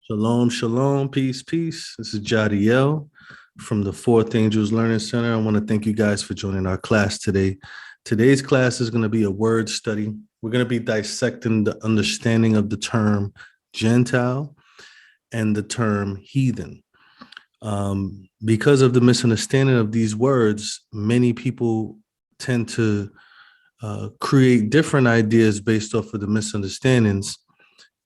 Shalom, shalom, peace, peace. This is Jadiel from the Fourth Angels Learning Center. I want to thank you guys for joining our class today. Today's class is going to be a word study. We're going to be dissecting the understanding of the term Gentile and the term heathen. Because of the misunderstanding of these words, many people tend to create different ideas based off of the misunderstandings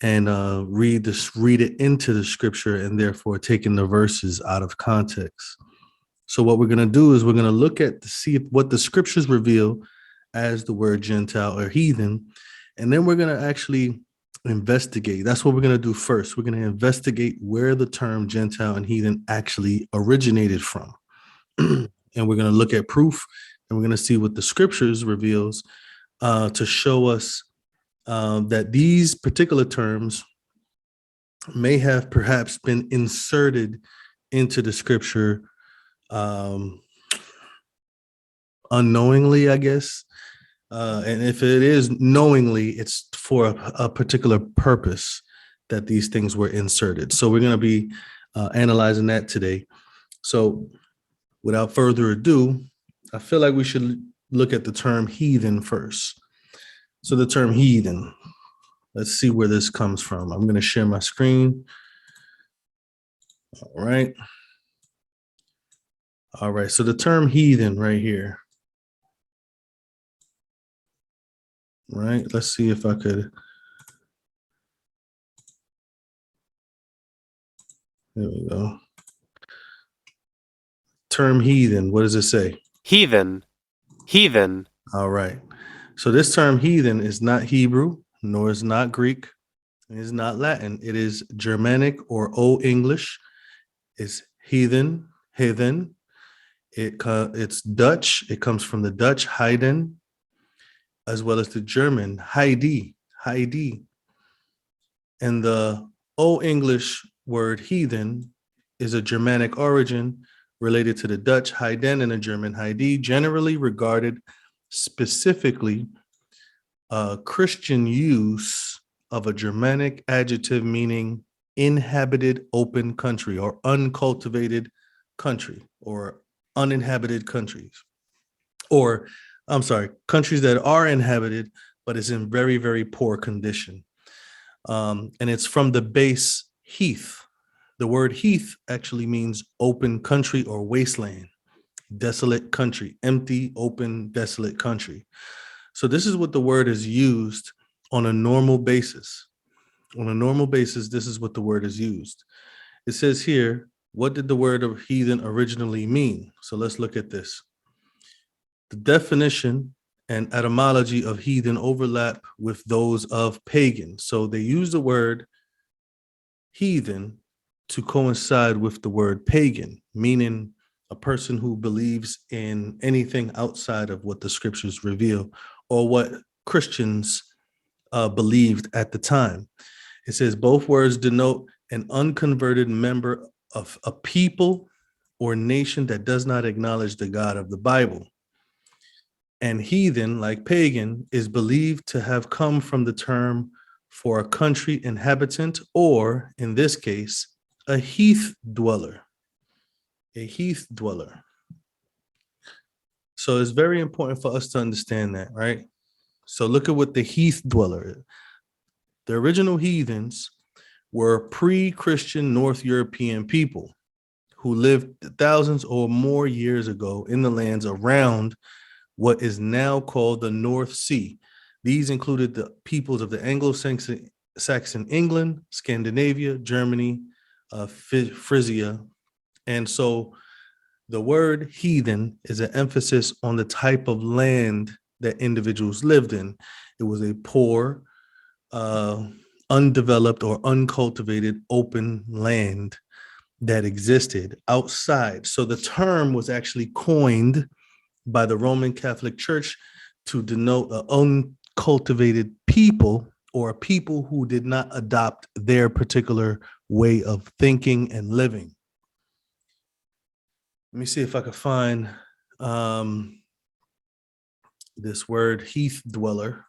and read it into the scripture and therefore taking the verses out of context. So what we're going to do is we're going to look at to see what the scriptures reveal as the word Gentile or heathen, and then we're going to actually investigate. That's what we're going to do first. We're going to investigate where the term Gentile and heathen actually originated from. And we're going to look at proof, and we're going to see what the scriptures reveals to show us that these particular terms may have perhaps been inserted into the scripture unknowingly, I guess. And if it is knowingly, it's for a particular purpose that these things were inserted. So we're going to be analyzing that today. So without further ado, I feel like we should look at the term heathen first. So the term heathen, let's see where this comes from. I'm going to share my screen. All right. All right. So the term heathen right here. Right. Let's see if I could. There we go. Term heathen. What does it say? Heathen. Heathen. All right. So this term heathen is not Hebrew, nor is not Greek. It is not Latin. It is Germanic or Old English. It's heathen, heathen. It's Dutch. It comes from the Dutch heiden, as well as the German heidi, heidi. And the Old English word heathen is a Germanic origin related to the Dutch heiden and the German heidi, generally regarded specifically Christian use of a Germanic adjective meaning inhabited open country or uncultivated country or uninhabited countries, or I'm sorry, countries that are inhabited, but it's in very, very poor condition. And it's from the base heath. The word heath actually means open country or wasteland, desolate country, empty, open, desolate country. So this is what the word is used on a normal basis. On a normal basis, this is what the word is used. It says here, what did the word of heathen originally mean? So let's look at this. The definition and etymology of heathen overlap with those of pagan. So they use the word heathen to coincide with the word pagan, meaning a person who believes in anything outside of what the scriptures reveal or what Christians believed at the time. It says both words denote an unconverted member of a people or nation that does not acknowledge the God of the Bible. And heathen, like pagan, is believed to have come from the term for a country inhabitant, or in this case, a heath dweller. A heath dweller. So it's very important for us to understand that, right? So look at what the heath dweller is. The original heathens were pre-Christian North European people who lived thousands or more years ago in the lands around what is now called the North Sea. These included the peoples of the Anglo-Saxon England, Scandinavia, Germany, Frisia. And so the word heathen is an emphasis on the type of land that individuals lived in. It was a poor, undeveloped or uncultivated open land that existed outside. So the term was actually coined by the Roman Catholic Church to denote an uncultivated people or a people who did not adopt their particular way of thinking and living. Let me see if I can find this word heath dweller.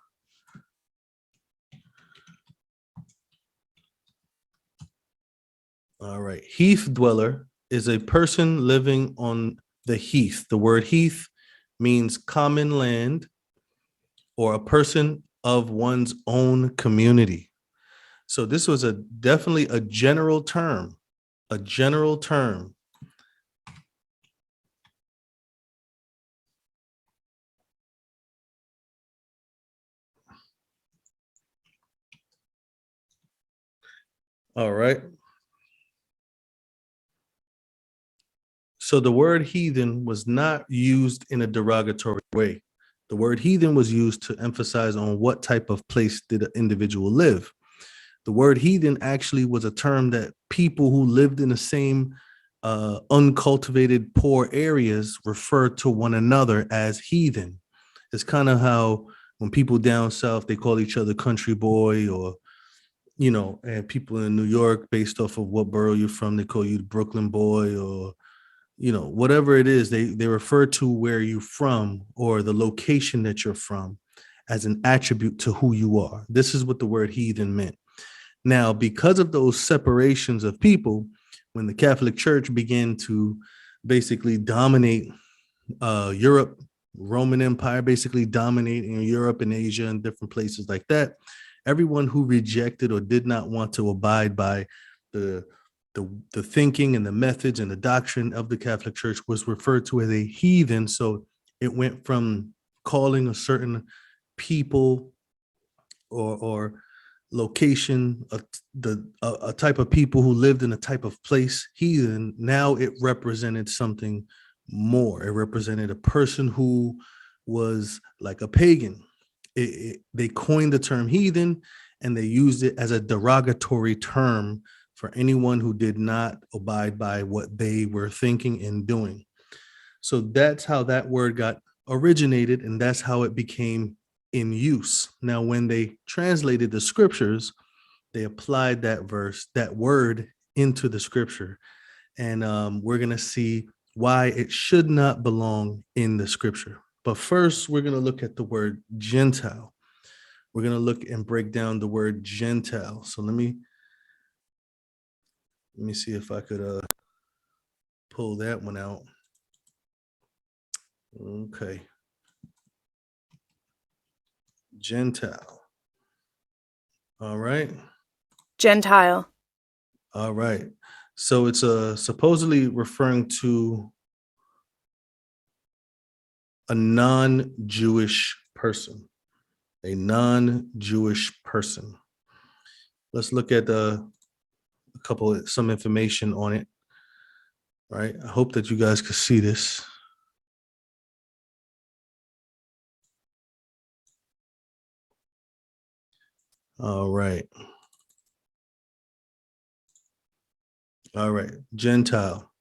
All right. Heath dweller is a person living on the heath. The word heath means common land or a person of one's own community. So this was definitely a general term, a general term. All right. So the word heathen was not used in a derogatory way. The word heathen was used to emphasize on what type of place did an individual live. The word heathen actually was a term that people who lived in the same uncultivated, poor areas referred to one another as heathen. It's kind of how when people down south, they call each other country boy, or, you know, and people in New York, based off of what borough you're from, they call you the Brooklyn boy, or, you know, whatever it is, they refer to where you're from or the location that you're from as an attribute to who you are. This is what the word heathen meant. Now, because of those separations of people, when the Catholic Church began to basically dominate Europe, Roman Empire basically dominating Europe and Asia and different places like that, everyone who rejected or did not want to abide by the the thinking and the methods and the doctrine of the Catholic Church was referred to as a heathen. So it went from calling a certain people or location, a type of people who lived in a type of place, heathen. Now it represented something more. It represented a person who was like a pagan. They coined the term heathen and they used it as a derogatory term for anyone who did not abide by what they were thinking and doing. So that's how that word got originated, and that's how it became in use. Now, when they translated the scriptures, they applied that word into the scripture. And we're going to see why it should not belong in the scripture. But first, we're going to look at the word Gentile. We're going to look and break down the word Gentile. So let me see if I could pull that one out. Okay. Gentile. All right. Gentile. All right. So it's supposedly referring to a non-Jewish person, a non-Jewish person. Let's look at some information on it. All right. I hope that you guys can see this. All right. All right. Gentile.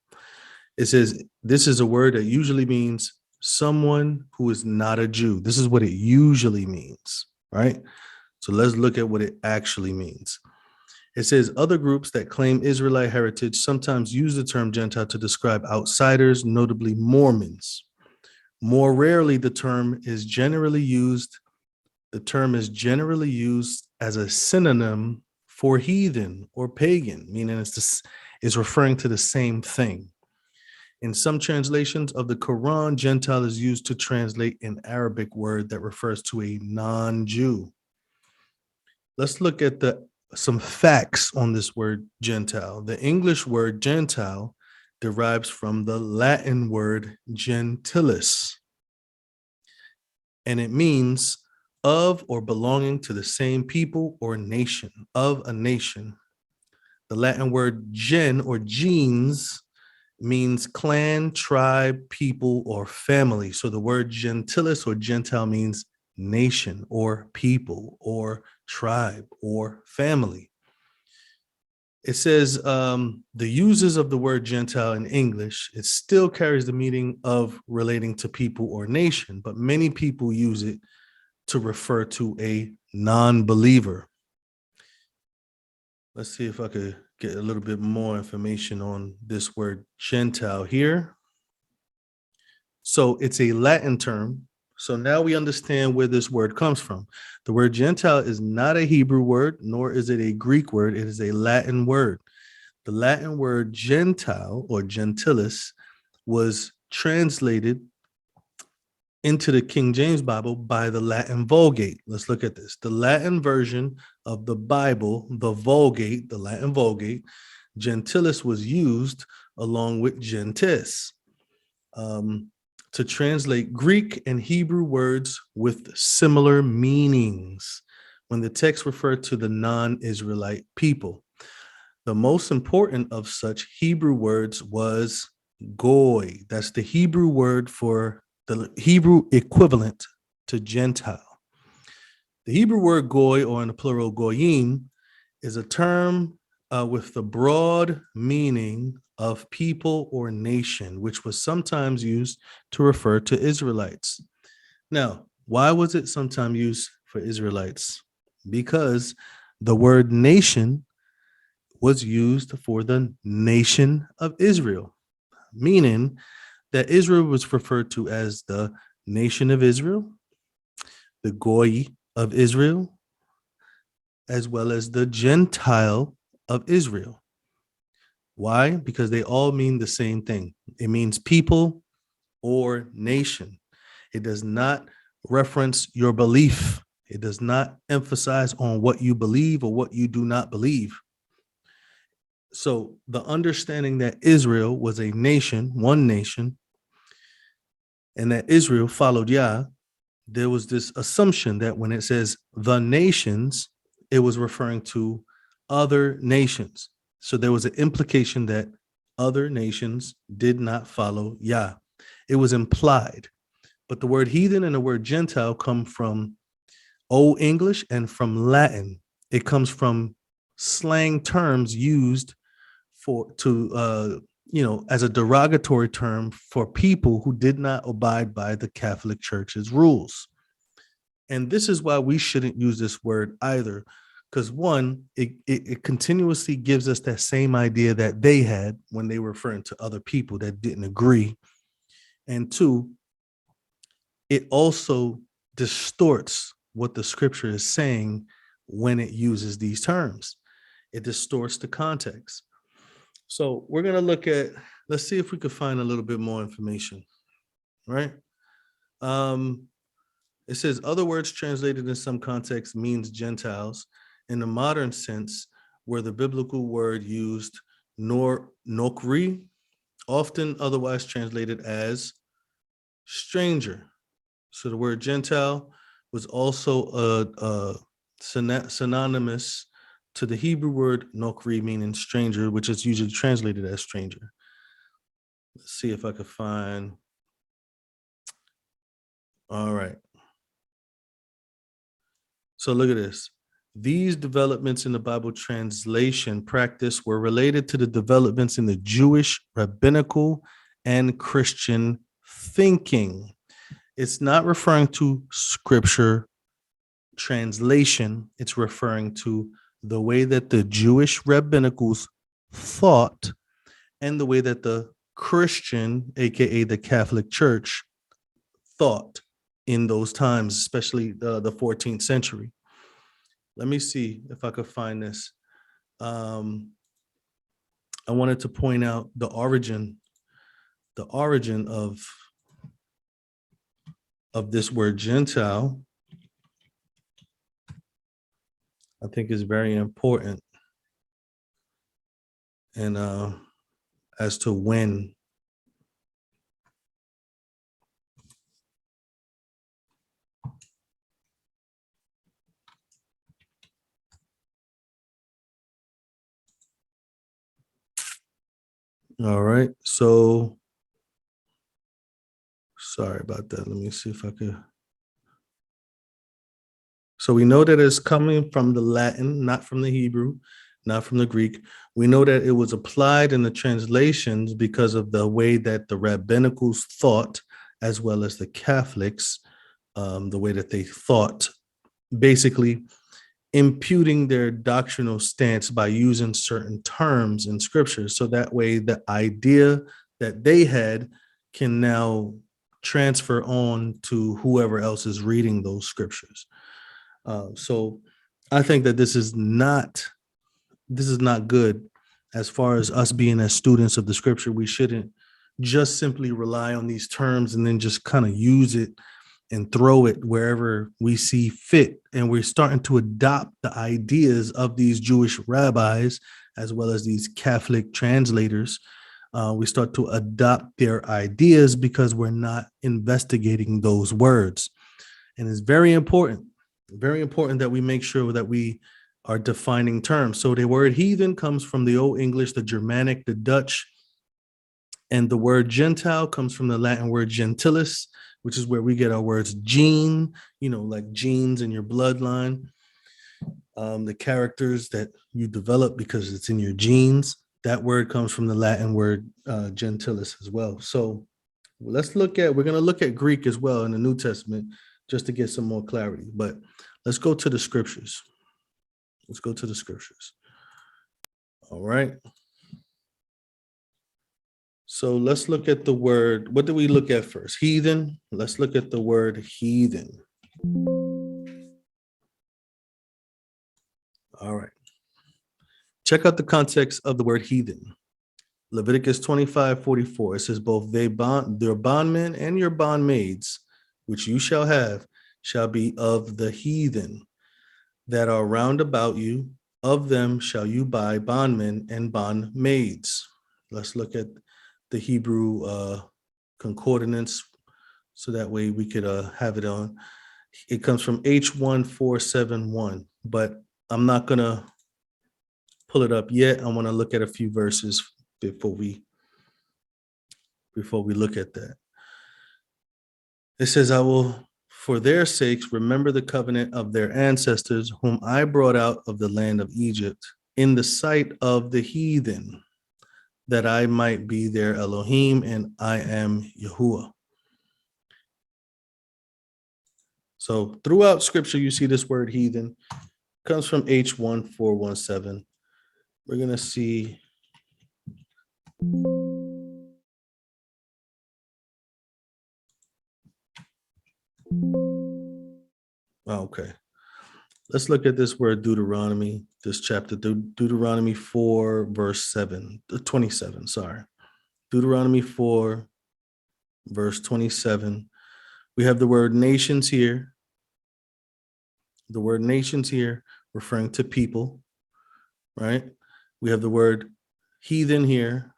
It says this is a word that usually means someone who is not a Jew. This is what it usually means, right? So let's look at what it actually means. It says other groups that claim Israelite heritage sometimes use the term Gentile to describe outsiders, notably Mormons. More rarely, the term is generally used as a synonym for heathen or pagan, meaning it's referring to the same thing. In some translations of the Quran, Gentile is used to translate an Arabic word that refers to a non-Jew. Let's look at some facts on this word Gentile. The English word Gentile derives from the Latin word gentilis, and it means of or belonging to the same people or nation, of a nation. The Latin word gen or gens means clan, tribe, people, or family. So the word gentilis or Gentile means nation or people or tribe or family. It says the uses of the word Gentile in English, it still carries the meaning of relating to people or nation, but many people use it to refer to a non-believer. Let's see if I could get a little bit more information on this word Gentile here. So it's a Latin term. So now we understand where this word comes from. The word Gentile is not a Hebrew word, nor is it a Greek word. It is a Latin word. The Latin word Gentile or gentilis was translated into the King James Bible by the Latin Vulgate. Let's look at this. The Latin version of the Bible, the Vulgate, the Latin Vulgate, gentilis was used along with gentis to translate Greek and Hebrew words with similar meanings when the text referred to the non-Israelite people. The most important of such Hebrew words was goy. That's the Hebrew word for the Hebrew equivalent to Gentile. The Hebrew word goy, or in the plural goyim, is a term with the broad meaning of people or nation, which was sometimes used to refer to Israelites. Now, why was it sometimes used for Israelites? Because the word nation was used for the nation of Israel, meaning that Israel was referred to as the nation of Israel, the Goy of Israel, as well as the Gentile of Israel. Why? Because they all mean the same thing. It means people or nation. It does not reference your belief. It does not emphasize on what you believe or what you do not believe. So the understanding that Israel was a nation, one nation, and that Israel followed Yah, there was this assumption that when it says the nations, it was referring to other nations. So there was an implication that other nations did not follow Yah. It was implied. But the word heathen and the word Gentile come from Old English and from Latin. It comes from slang terms used as a derogatory term for people who did not abide by the Catholic Church's rules. And this is why we shouldn't use this word either, because one, it continuously gives us that same idea that they had when they were referring to other people that didn't agree. And two, it also distorts what the scripture is saying when it uses these terms. It distorts the context. So we're going to look at, let's see if we could find a little bit more information, right? It says other words translated in some contexts means Gentiles in the modern sense, where the biblical word used nokri, often otherwise translated as stranger. So the word Gentile was also synonymous to the Hebrew word nokri, meaning stranger, which is usually translated as stranger. Let's see if I could find. All right. So look at this. These developments in the Bible translation practice were related to the developments in the Jewish, rabbinical, and Christian thinking. It's not referring to scripture translation. It's referring to the way that the Jewish rabbinicals thought and the way that the Christian, aka the Catholic Church, thought in those times, especially the 14th century. Let me see if I could find this. I wanted to point out the origin of this word Gentile. I think is very important, and as to when. All right, so sorry about that. Let me see if I could. So we know that it's coming from the Latin, not from the Hebrew. not from the Greek. We know that it was applied in the translations because of the way that the rabbinicals thought, as well as the Catholics, the way that they thought, basically imputing their doctrinal stance by using certain terms in scripture. So that way, the idea that they had can now transfer on to whoever else is reading those scriptures. So I think that this is not good. As far as us being as students of the scripture, we shouldn't just simply rely on these terms and then just kind of use it and throw it wherever we see fit. And we're starting to adopt the ideas of these Jewish rabbis as well as these Catholic translators. We start to adopt their ideas because we're not investigating those words. And it's very important that we make sure that we are defining terms. So the word heathen comes from the Old English, the Germanic, the Dutch, and the word Gentile comes from the Latin word gentilis, which is where we get our words gene, like genes in your bloodline, the characters that you develop because it's in your genes. That word comes from the Latin word gentilis as well. So we're going to look at Greek as well in the New Testament just to get some more clarity. But let's go to the scriptures. All right. So let's look at the word. What do we look at first? Heathen. Let's look at the word heathen. All right. Check out the context of the word heathen. Leviticus 25:44. It says, both their bondmen and your bondmaids, which you shall have, shall be of the heathen that are round about you. Of them shall you buy bondmen and bondmaids. Let's look at the Hebrew concordance so that way we could have it on. It comes from H1471, but I'm not going to pull it up yet. I want to look at a few verses before we look at that. It says, I will, for their sakes, remember the covenant of their ancestors, whom I brought out of the land of Egypt in the sight of the heathen, that I might be their Elohim, and I am yahuah. So throughout scripture, you see this word heathen. It comes from H1417. We're going to see. Okay. Let's look at this word Deuteronomy, this chapter, Deuteronomy 4, verse 27. Sorry. Deuteronomy 4, verse 27. We have the word nations here. The word nations here referring to people, right? We have the word heathen here,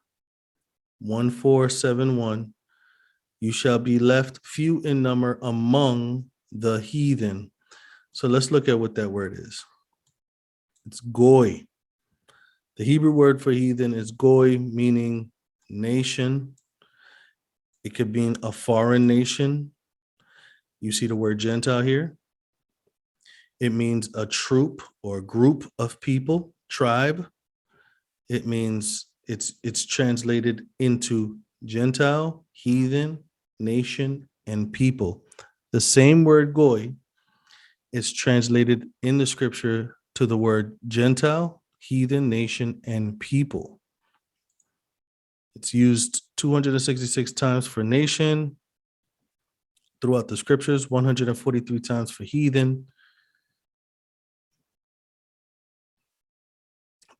1471. You shall be left few in number among the heathen. So let's look at what that word is. It's goy. The Hebrew word for heathen is goy, meaning nation. It could mean a foreign nation. You see the word Gentile here. It means a troop or group of people, tribe. It means it's translated into Gentile, heathen, nation, and people. The same word goy is translated in the scripture to the word Gentile, heathen, nation, and people. It's used 266 times for nation throughout the scriptures, 143 times for heathen,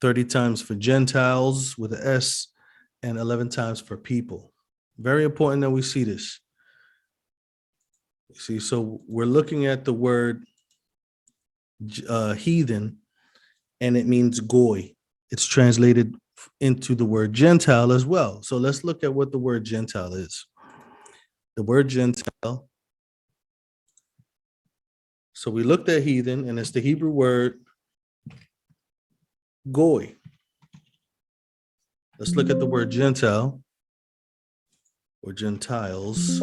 30 times for Gentiles with an S, and 11 times for people. Very important that we see this. You see, so we're looking at the word heathen, and it means goy. It's translated into the word Gentile as well. So let's look at what the word Gentile is. The word Gentile. So we looked at heathen, and it's the Hebrew word goy. Let's look at the word Gentile or Gentiles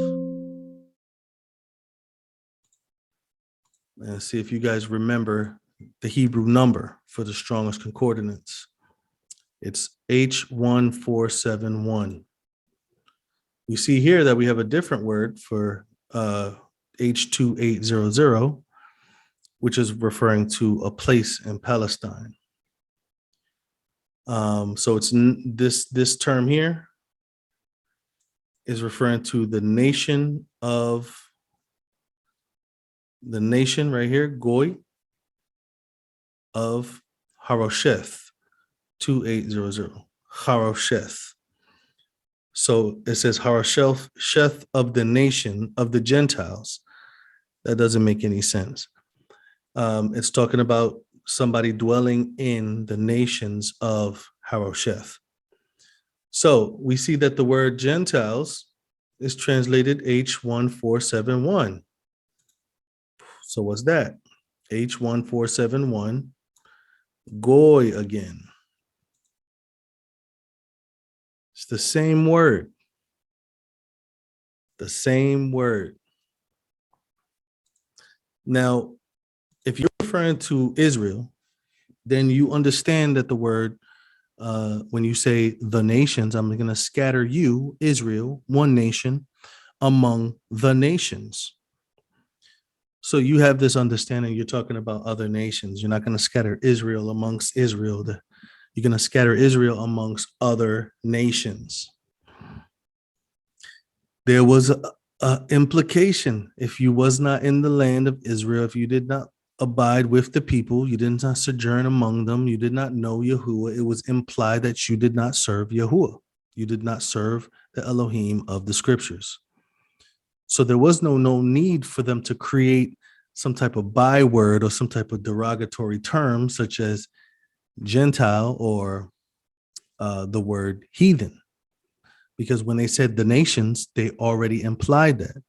and see if you guys remember the Hebrew number for the strongest concordance. It's H1471. We see here that we have a different word for H2800, which is referring to a place in Palestine. So it's this term here is referring to the nation right here, Goy, of Harosheth, 2800, Harosheth. So it says Harosheth of the nation of the Gentiles. That doesn't make any sense. It's talking about somebody dwelling in the nations of Harosheth. So we see that the word Gentiles is translated H1471. So what's that? H1471, Goy again. It's the same word. The same word. Now, if you're referring to Israel, then you understand that the word, when you say the nations, I'm going to scatter you, Israel, one nation, among the nations. So you have this understanding, you're talking about other nations. You're not going to scatter Israel amongst Israel. You're going to scatter Israel amongst other nations. There was a implication. If you was not in the land of Israel, if you did not abide with the people, you did not sojourn among them, you did not know Yahuwah, it was implied that you did not serve Yahuwah. You did not serve the Elohim of the scriptures. So there was no need for them to create some type of byword or some type of derogatory term such as Gentile or the word heathen. Because when they said the nations, they already implied that.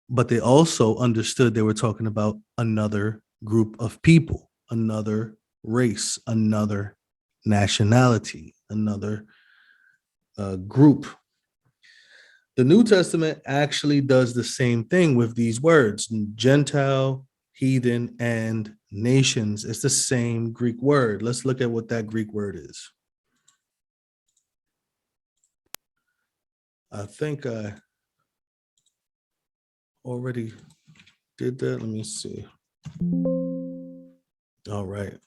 But they also understood they were talking about another group of people, another race, another nationality, another group. The New Testament actually does the same thing with these words, Gentile, heathen, and nations. It's the same Greek word. Let's look at what that Greek word is. I think I already did that. Let me see. All right.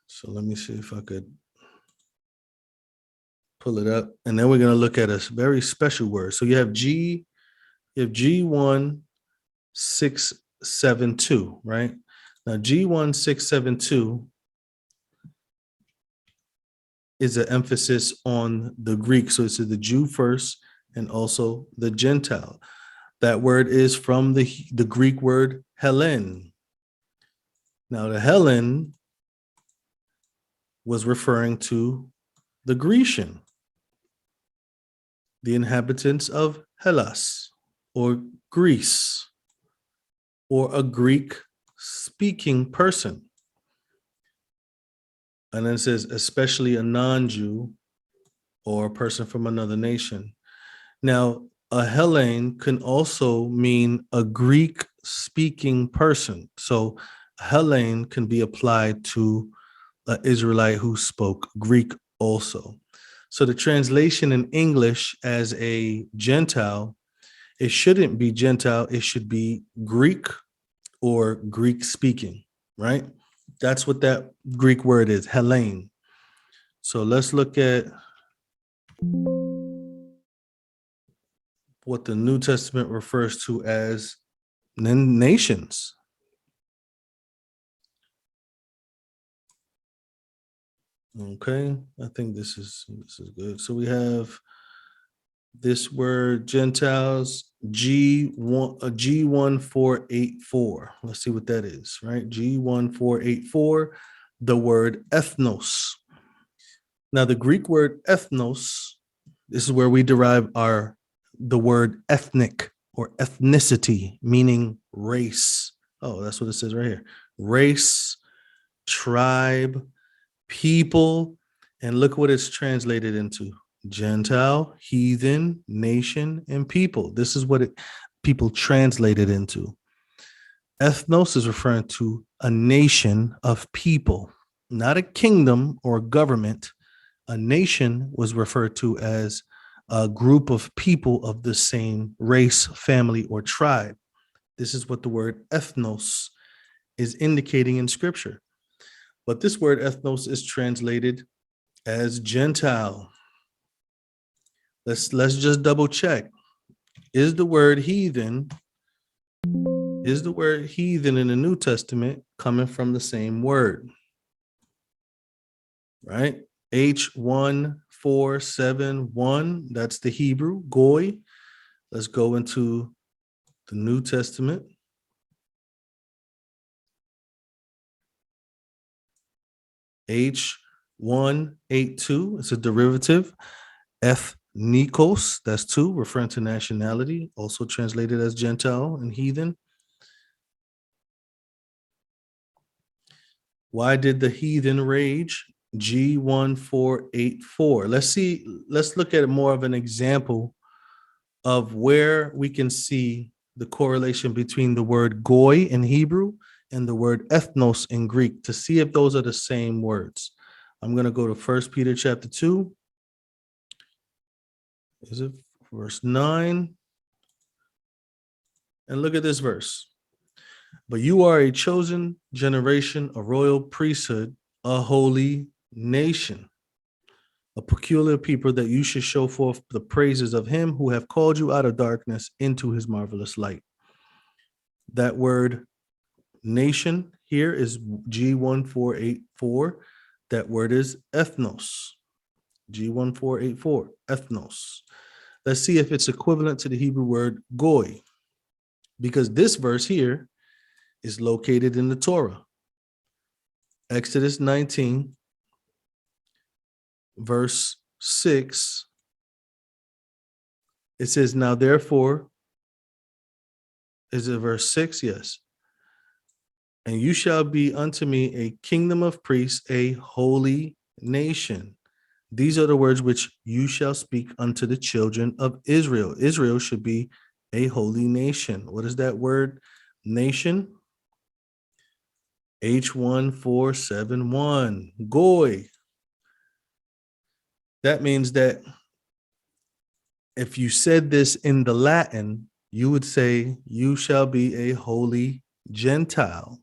So let me see if I could pull it up. And then we're going to look at a very special word. So you have G1672, right? Now G1672 is an emphasis on the Greek. So it's the Jew first and also the Gentile. That word is from the Greek word Hellen. Now the Hellen was referring to the Grecian, the inhabitants of Hellas or Greece, or a Greek speaking person. And then it says, especially a non-Jew or a person from another nation. Now, a Hellene can also mean a Greek speaking person. So Hellene can be applied to an Israelite who spoke Greek also. So the translation in English as a Gentile, it shouldn't be Gentile, it should be Greek or Greek speaking, right? That's what that Greek word is, Hellene. So let's look at what the New Testament refers to as nations. Okay, I think this is good. So we have this word Gentiles, G1484. Let's see what that is, right? G1484, the word ethnos. Now the Greek word ethnos, this is where we derive the word ethnic or ethnicity, meaning race. Oh, that's what it says right here. Race, tribe, people, and look what it's translated into. Gentile, heathen, nation, and people. This is what people translated into. Ethnos is referring to a nation of people, not a kingdom or government. A nation was referred to as a group of people of the same race, family, or tribe. This is what the word ethnos is indicating in scripture. But this word ethnos is translated as Gentile. Let's just double check. Is the word heathen in the New Testament coming from the same word? Right? H1471, that's the Hebrew, goy. Let's go into the New Testament. H182, it's a derivative. Ethnikos, that's two, referring to nationality, also translated as Gentile and heathen. Why did the heathen rage? G1484. Let's look at more of an example of where we can see the correlation between the word goy in Hebrew and the word ethnos in Greek to see if those are the same words. I'm going to go to 1 Peter chapter 2. Is it verse 9? And look at this verse. But you are a chosen generation, a royal priesthood, a holy nation, a peculiar people, that you should show forth the praises of him who have called you out of darkness into his marvelous light. That word nation here is G1484. That word is ethnos. G1484, ethnos. Let's see if it's equivalent to the Hebrew word goy, because this verse here is located in the Torah. Exodus 19, verse 6. It says, now therefore, is it verse 6? Yes. And you shall be unto me a kingdom of priests, a holy nation. These are the words which you shall speak unto the children of Israel. Israel should be a holy nation. What is that word? Nation. H1471. Goy. That means that if you said this in the Latin, you would say, you shall be a holy Gentile.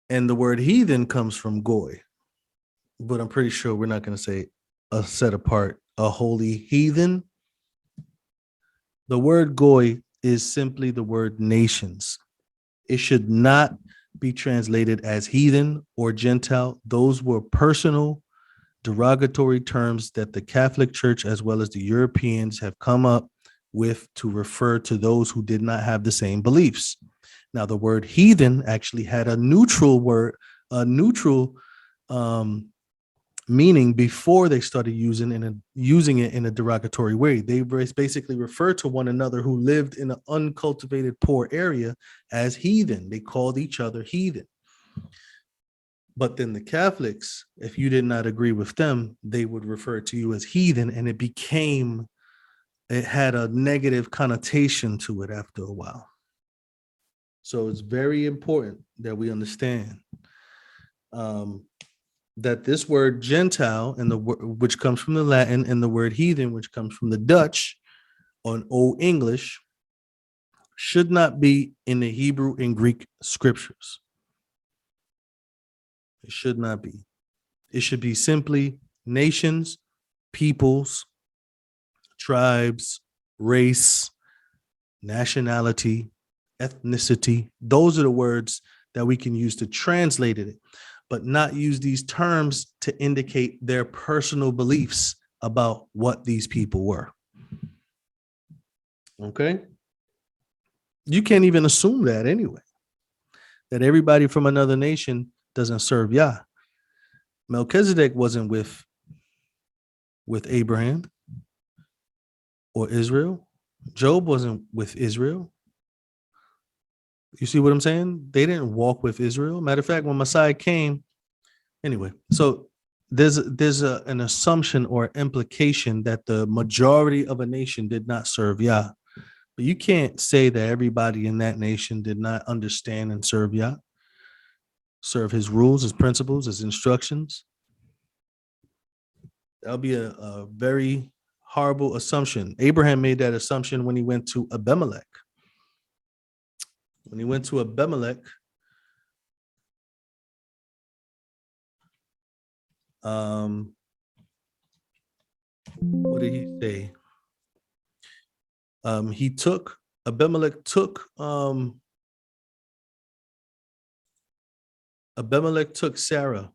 And the word heathen comes from goy, but I'm pretty sure we're not going to say a set apart, a holy heathen. The word goy is simply the word nations. It should not be translated as heathen or Gentile. Those were personal derogatory terms that the Catholic Church as well as the Europeans have come up with to refer to those who did not have the same beliefs. Now, the word heathen actually had a neutral word, a neutral meaning before they started using it in a derogatory way. They basically referred to one another who lived in an uncultivated, poor area as heathen. They called each other heathen. But then the Catholics, if you did not agree with them, they would refer to you as heathen, and it had a negative connotation to it after a while. So it's very important that we understand that this word Gentile, which comes from the Latin, and the word heathen, which comes from the Dutch on Old English, should not be in the Hebrew and Greek scriptures. It should not be. It should be simply nations, peoples, tribes, race, nationality, ethnicity. Those are the words that we can use to translate it, but not use these terms to indicate their personal beliefs about what these people were. Okay? You can't even assume that anyway, that everybody from another nation doesn't serve Yah. Melchizedek wasn't with Abraham or Israel. Job wasn't with Israel. You see what I'm saying? They didn't walk with Israel. Matter of fact, when Messiah came, anyway, so there's an assumption or implication that the majority of a nation did not serve Yah. But you can't say that everybody in that nation did not understand and serve Yah, serve his rules, his principles, his instructions. That'll be a very horrible assumption. Abraham made that assumption when he went to Abimelech. When he went to Abimelech, what did he say? Abimelech took Sarah.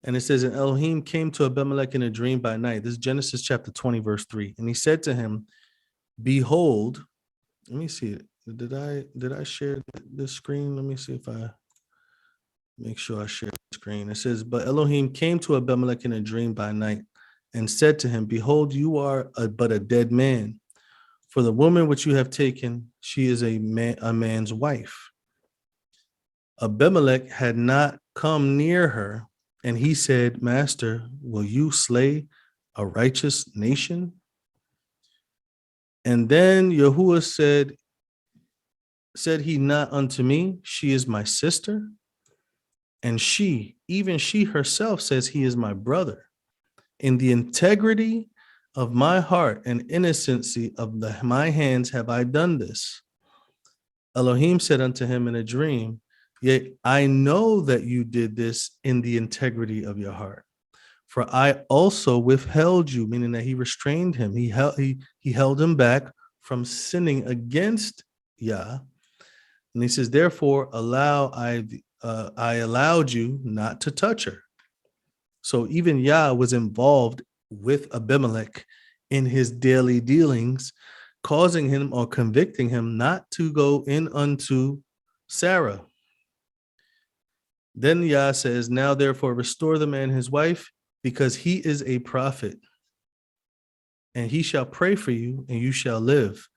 And it says, and Elohim came to Abimelech in a dream by night. This is Genesis chapter 20, verse 3. And he said to him, behold, let me see it. Did I share this screen? Let me see if I make sure I share the screen. It says, but Elohim came to Abimelech in a dream by night and said to him, behold, you are but a dead man. For the woman which you have taken, she is a man's wife. Abimelech had not come near her, and he said, Master, will you slay a righteous nation? And then yahuah said he not unto me, she is my sister? And she, even she herself, says he is my brother. In the integrity of my heart and innocency of my hands have I done this. Elohim said unto him in a dream, yet I know that you did this in the integrity of your heart. For I also withheld you, meaning that he restrained him. He held him back from sinning against Yah. And he says, therefore, I allowed you not to touch her. So even Yah was involved with Abimelech in his daily dealings, causing him or convicting him not to go in unto Sarah. Then Yah says, now therefore restore the man his wife, because he is a prophet, and he shall pray for you, and you shall live.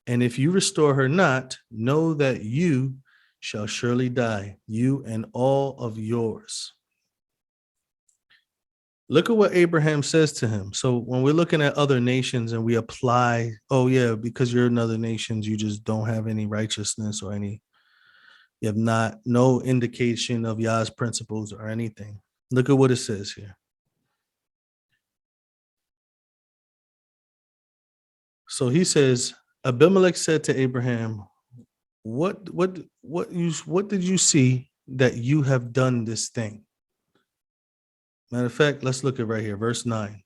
And if you restore her not, know that you shall surely die, you and all of yours. Look at what Abraham says to him. So when we're looking at other nations and we apply, oh yeah, because you're in other nations, you just don't have any righteousness or you have no indication of Yah's principles or anything. Look at what it says here. So he says, Abimelech said to Abraham, what did you see that you have done this thing? Matter of fact, let's look at right here, verse 9.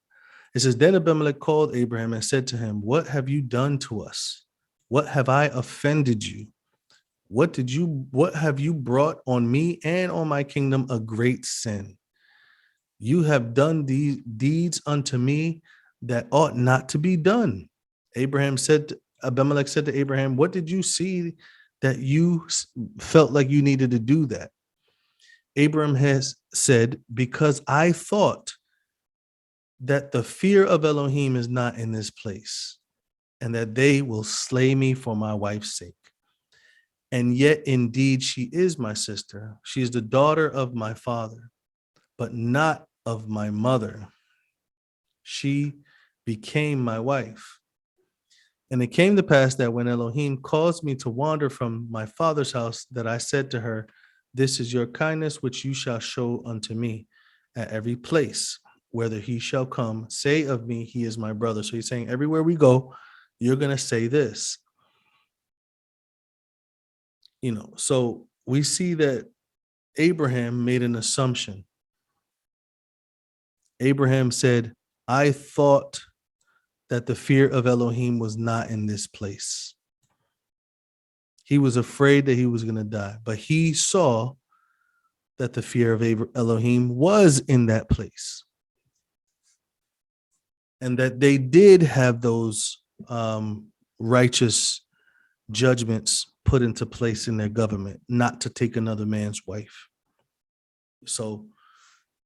It says, then Abimelech called Abraham and said to him, what have you done to us? What have I offended you? What have you brought on me and on my kingdom a great sin? You have done these deeds unto me that ought not to be done. Abimelech said to Abraham, what did you see that you felt like you needed to do that? Abraham has said, because I thought that the fear of Elohim is not in this place, and that they will slay me for my wife's sake. And yet, indeed, she is my sister. She is the daughter of my father, but not of my mother. She became my wife. And it came to pass that when Elohim caused me to wander from my father's house, that I said to her, this is your kindness which you shall show unto me at every place, whether he shall come, say of me, he is my brother. So he's saying, everywhere we go, you're going to say this. So we see that Abraham made an assumption. Abraham said, I thought that the fear of Elohim was not in this place. He was afraid that he was going to die, but he saw that the fear of Elohim was in that place, and that they did have those righteous judgments put into place in their government, not to take another man's wife. So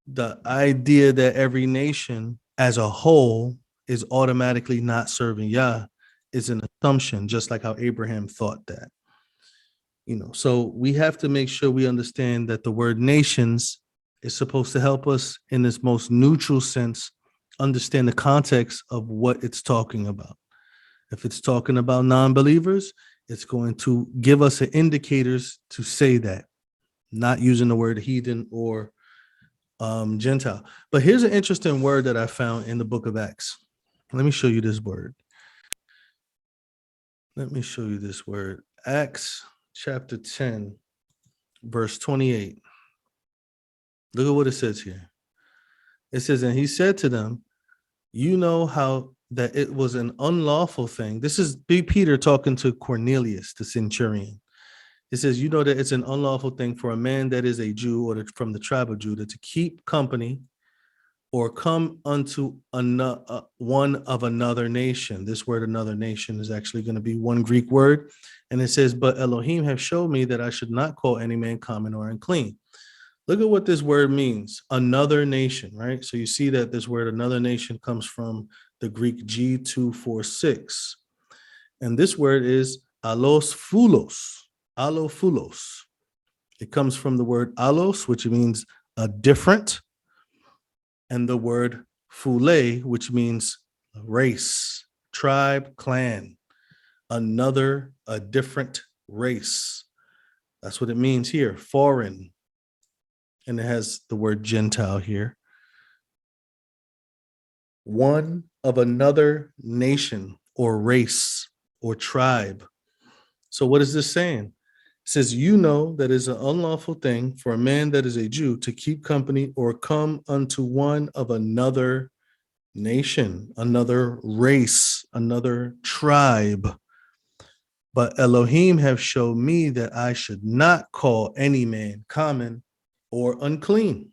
the idea that every nation as a whole is automatically not serving Yah is an assumption, just like how Abraham thought that. So we have to make sure we understand that the word nations is supposed to help us in this most neutral sense understand the context of what it's talking about. If it's talking about non-believers, it's going to give us indicators to say that, not using the word heathen or Gentile. But here's an interesting word that I found in the book of Acts. Let me show you this word. Let me show you this word. Acts chapter 10, verse 28. Look at what it says here. It says, and he said to them, you know how that it was an unlawful thing. This is Big Peter talking to Cornelius, the centurion. It says, you know that it's an unlawful thing for a man that is a Jew or from the tribe of Judah to keep company or come unto one of another nation. This word another nation is actually going to be one Greek word. And it says, but Elohim have showed me that I should not call any man common or unclean. Look at what this word means, another nation, right? So you see that this word another nation comes from the Greek G246. And this word is allophulos. It comes from the word allos, which means a different, and the word phule, which means race, tribe, clan, another, a different race. That's what it means here, foreign. And it has the word Gentile here. One of another nation or race or tribe. So what is this saying? It says, you know that it's an unlawful thing for a man that is a Jew to keep company or come unto one of another nation, another race, another tribe. But Elohim have shown me that I should not call any man common or unclean.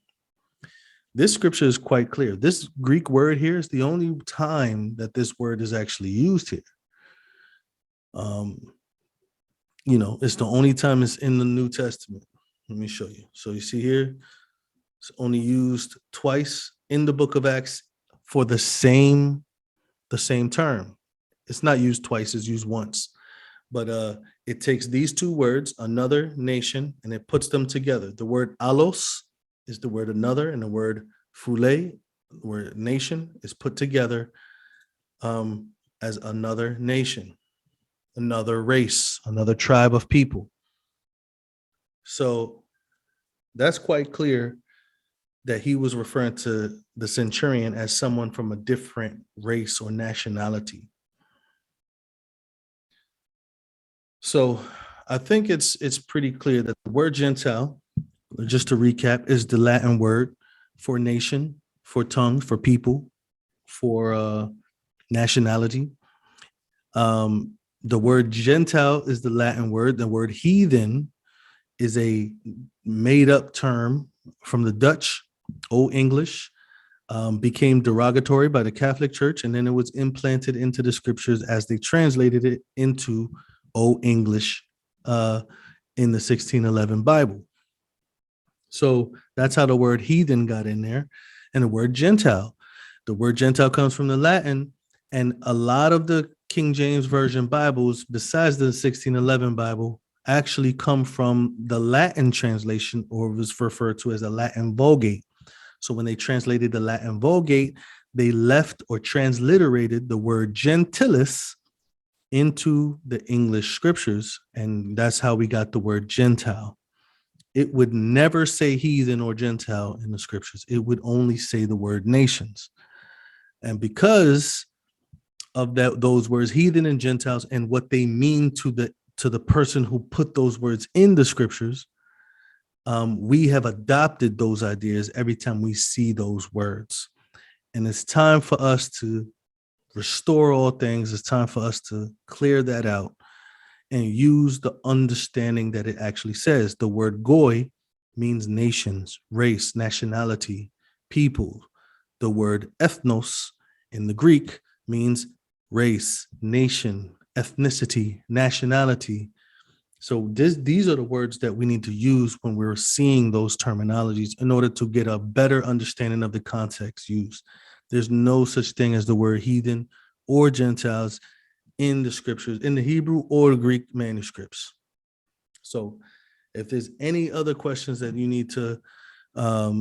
This scripture is quite clear. This Greek word here is the only time that this word is actually used here. It's the only time it's in the New Testament. Let me show you. So you see here, it's only used twice in the book of Acts for the same term. It's not used twice, it's used once. But it takes these two words, another nation, and it puts them together. The word allos is the word another, and the word phule, the word nation, is put together as another nation, another race, another tribe of people. So that's quite clear that he was referring to the centurion as someone from a different race or nationality. So I think it's pretty clear that the word Gentile, just to recap, is the Latin word for nation, for tongue, for people, for nationality. The word Gentile is the Latin word. The word heathen is a made-up term from the Dutch, Old English, became derogatory by the Catholic Church, and then it was implanted into the scriptures as they translated it into Old English in the 1611 Bible. So that's how the word heathen got in there. And the word Gentile. The word Gentile comes from the Latin, and a lot of the King James Version Bibles, besides the 1611 Bible, actually come from the Latin translation, or was referred to as the Latin Vulgate. So when they translated the Latin Vulgate, they left or transliterated the word gentilis into the English scriptures, and that's how we got the word Gentile. It would never say heathen or Gentile in the scriptures. It would only say the word nations. And because of that, those words, heathen and Gentiles, and what they mean to the person who put those words in the scriptures, we have adopted those ideas every time we see those words. And it's time for us to restore all things. It's time for us to clear that out and use the understanding that it actually says. The word goy means nations, race, nationality, people. The word ethnos in the Greek means race, nation, ethnicity, nationality. So these are the words that we need to use when we're seeing those terminologies in order to get a better understanding of the context used. There's no such thing as the word heathen or Gentiles in the scriptures, in the Hebrew or the Greek manuscripts. So if there's any other questions that you need to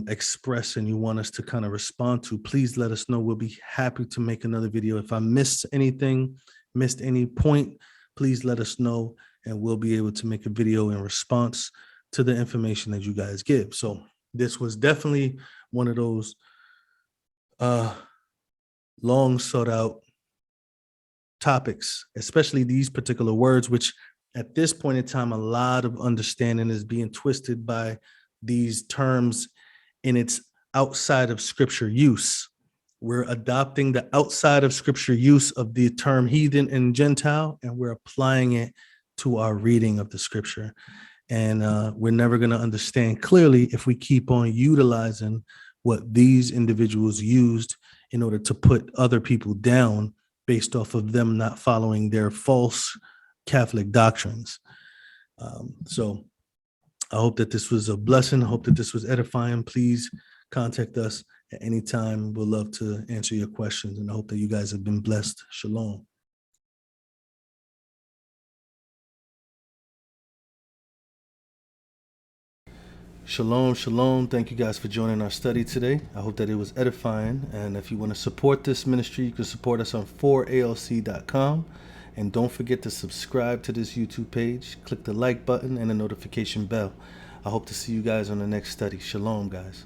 express and you want us to kind of respond to, please let us know. We'll be happy to make another video. If I missed anything, missed any point, please let us know, and we'll be able to make a video in response to the information that you guys give. So this was definitely one of those long sought out topics, especially these particular words, which at this point in time, a lot of understanding is being twisted by these terms in its outside of scripture use. We're adopting the outside of scripture use of the term heathen and Gentile, and we're applying it to our reading of the scripture. And we're never going to understand clearly if we keep on utilizing what these individuals used in order to put other people down based off of them not following their false Catholic doctrines. So I hope that this was a blessing. I hope that this was edifying. Please contact us at any time. We'll love to answer your questions, and I hope that you guys have been blessed. Shalom. Shalom, shalom. Thank you guys for joining our study today. I hope that it was edifying. And if you want to support this ministry, you can support us on 4alc.com. And don't forget to subscribe to this YouTube page. Click the like button and the notification bell. I hope to see you guys on the next study. Shalom, guys.